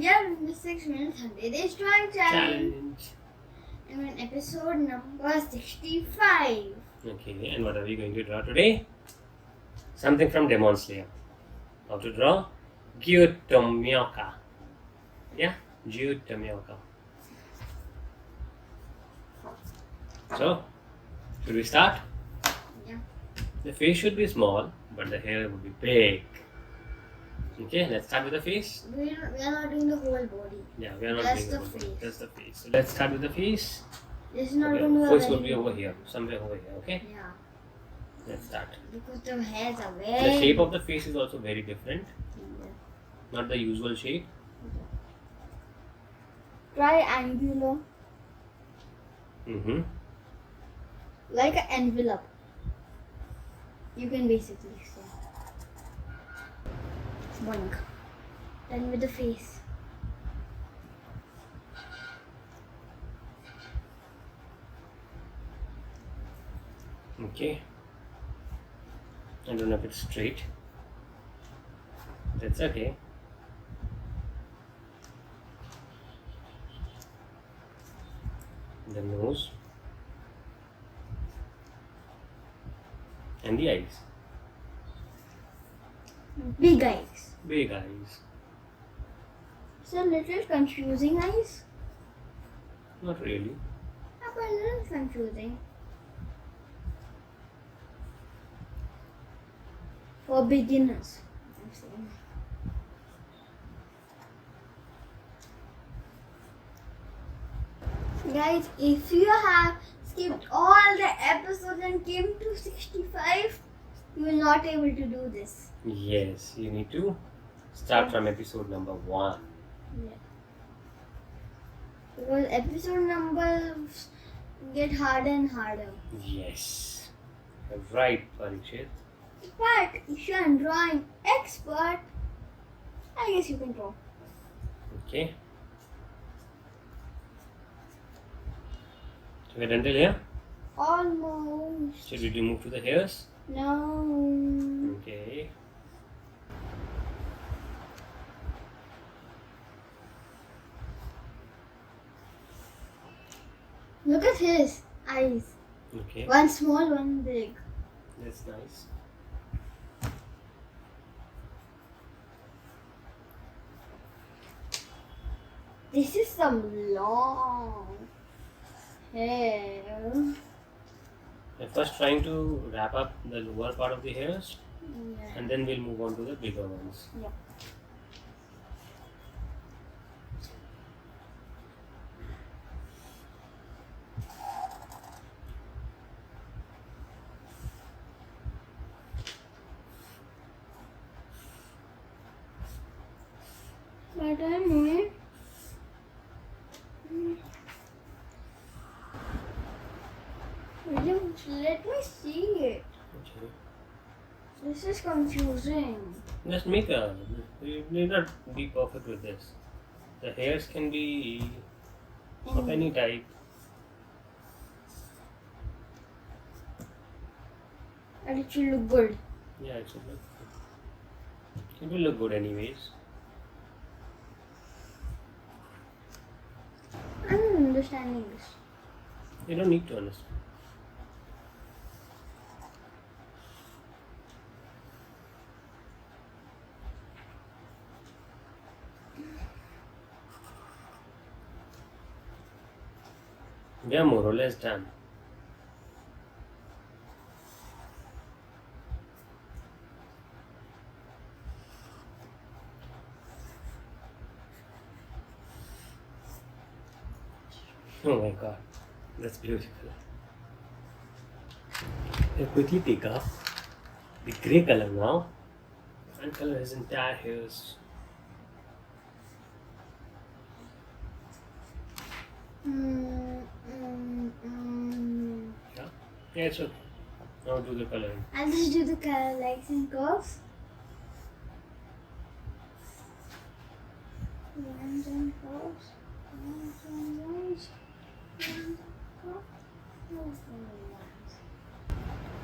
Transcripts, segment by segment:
we are in the 6 minutes 100 days drawing challenge. And we're in episode number 65. Okay, and what are we going to draw today? Something from Demon Slayer. How to draw Giyuu Tomioka. Yeah, Giyuu Tomioka. So, should we start? Yeah. The face should be small, but the hair would be big. Okay, let's start with the face. We are not doing the whole body. Yeah, we are not Just doing the the whole body. face. Just the face. So let's start with the face. This is not Okay, going to face will be over here, somewhere over here. Okay, Yeah. let's start. Because the hairs are The very... shape of the face is also very different. Yeah. Not the usual shape. Triangular. Like an envelope. You can basically say. Boink. Then with the face. Okay. I don't know if it's straight. That's okay. The nose. And the eyes. Big eyes. Big eyes. It's a little confusing eyes. Not really. But a little confusing. For beginners. I'm saying. Guys, if you have skipped all the episodes and came to 65, you will not able to do this. Yes, you need to start from episode number 1. Yeah. Because episode numbers get harder and harder. Yes. You're right, Parikshit. But if you are a drawing expert, I guess you can draw. Okay. So we're done till here. Almost. Should we move to the hairs? No. Okay. Look at his eyes. Okay. One small, one big. That's nice. This is some long hair. We're first trying to wrap up the lower part of the hairs, Yeah. and then we'll move on to the bigger ones. Yeah. But I'm moving. Let me see it. Okay. This is confusing. Just make a. You need not be perfect with this. The hairs can be of any type. And it should look good. Yeah, it should look. It will look good anyways. I'm not understanding this. You don't need to understand. We are more or less done. Oh my god, that's beautiful. We'll quickly take up the grey color now and color his entire hairs. Yeah, it's okay. Now do the coloring. I'll just do the color legs and curves. Lines and curves. Lines and lines. Lines and curves. Lines and lines.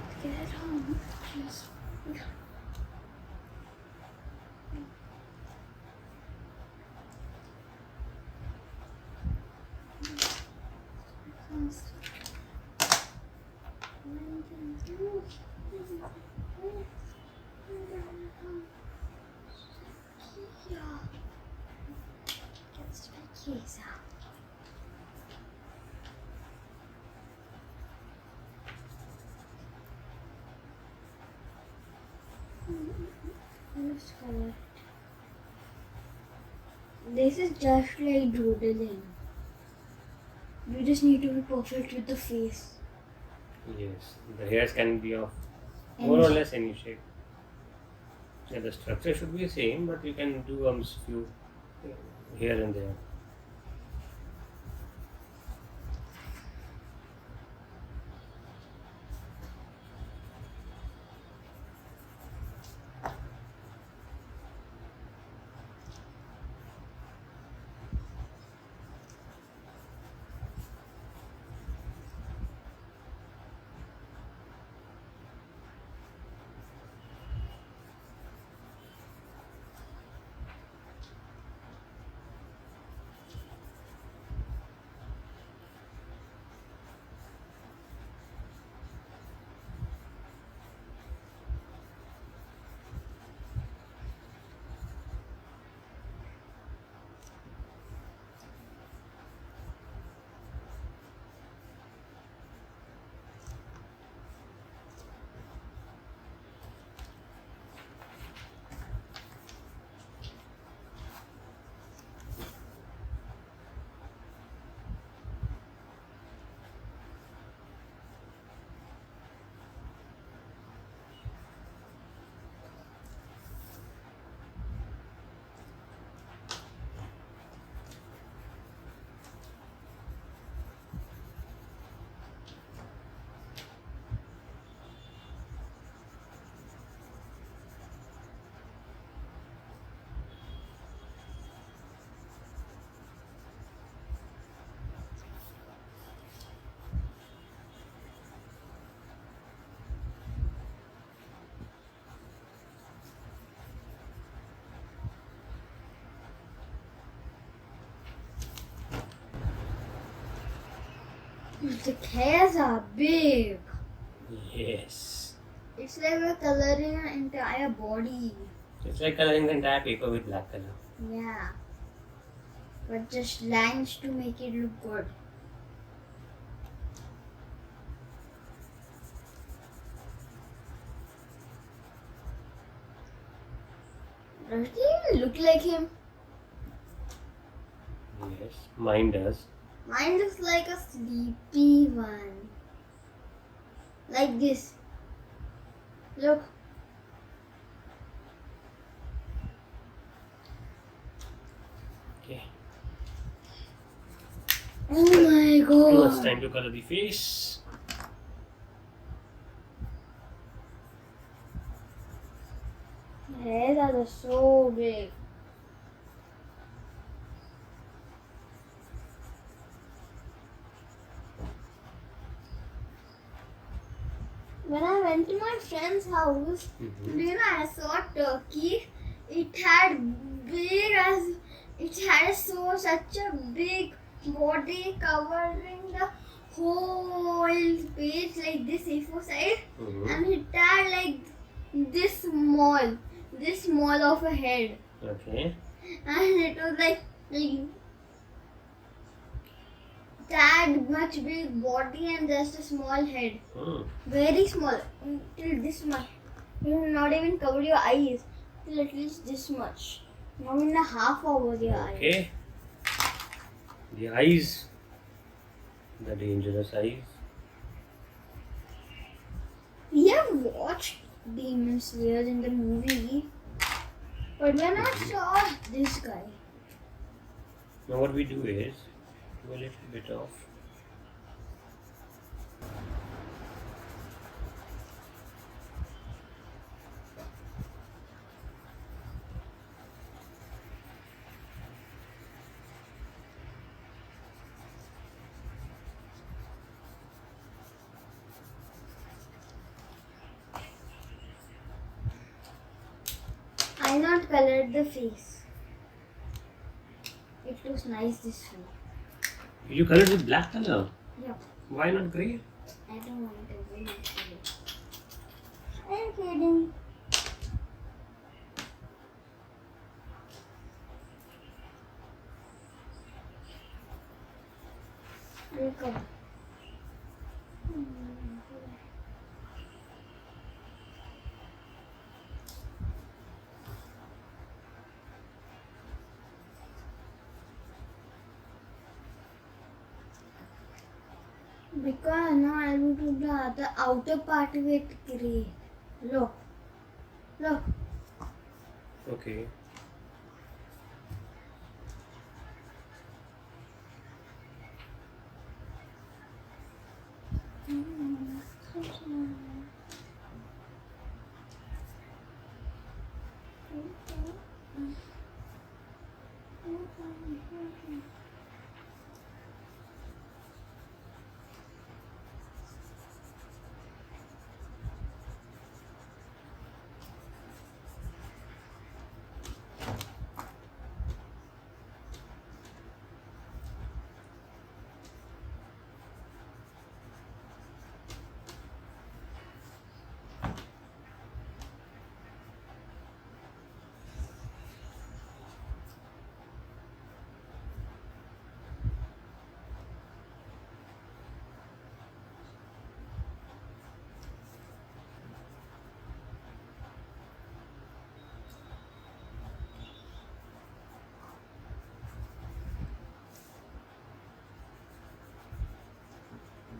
Let's get it home. Just... Okay, so. Let's color. This is just like doodling. You just need to be perfect with the face. Yes, the hairs can be of more or less any shape. Yeah, the structure should be the same, but you can do few here and there. The hairs are big. Yes. It's like we're coloring an entire body. It's like coloring the entire paper with black color. Yeah. But just lines to make it look good. Does he even look like him? Yes, mine does. Mine looks like a sleepy one. Like this. Look. Okay. Oh my god. Now it's time to color the face. The hairs are so big. When I went to my friend's house, I saw a turkey. It had such a big body covering the whole page like this A4 size, and it had like this small of a head. Okay. And it was like that much big body and just a small head. Very small. Till this much. You will not even cover your eyes. Till at least this much. Not even a half over your eyes. Okay. The eyes. The dangerous eyes. We have watched Demon Slayer in the movie. But when I saw this guy. Now what we do is do a little bit of I not colored the face. It looks nice this way. you colored with black color. Yeah. Why not grey? I don't want to win actually. I'm kidding. Look up. Because now I will do the outer part with gray. Look. Look. Okay.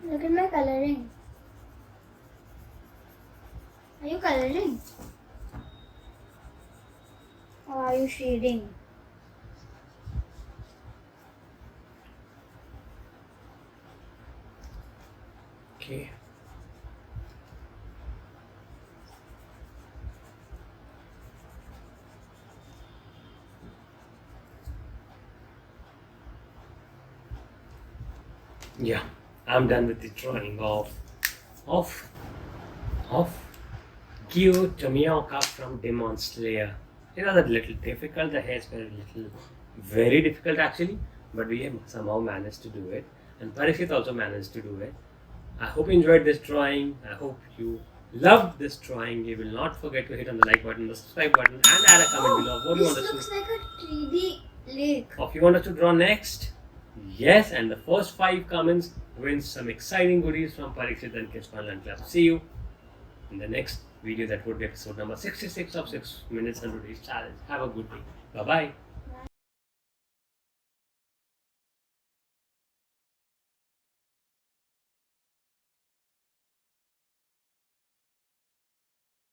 Look at my coloring. Are you coloring? Or are you shading? Okay. Yeah, I'm done with the drawing of Giyuu Tomioka from Demon Slayer. It was a little difficult. The hairs were very difficult actually, but we have somehow managed to do it. And Parikshit also managed to do it. I hope you enjoyed this drawing. I hope you loved this drawing. You will not forget to hit on the like button, the subscribe button, and add a comment below. What do you want us This to? looks like a 3D lake. If you want us to draw next, yes, and the first 5 comments wins some exciting goodies from Parikshit and Kids Fun Club. See you in the next video. That would be episode number 66 of 6 Minutes and Today's Challenge. Have a good day. Bye bye.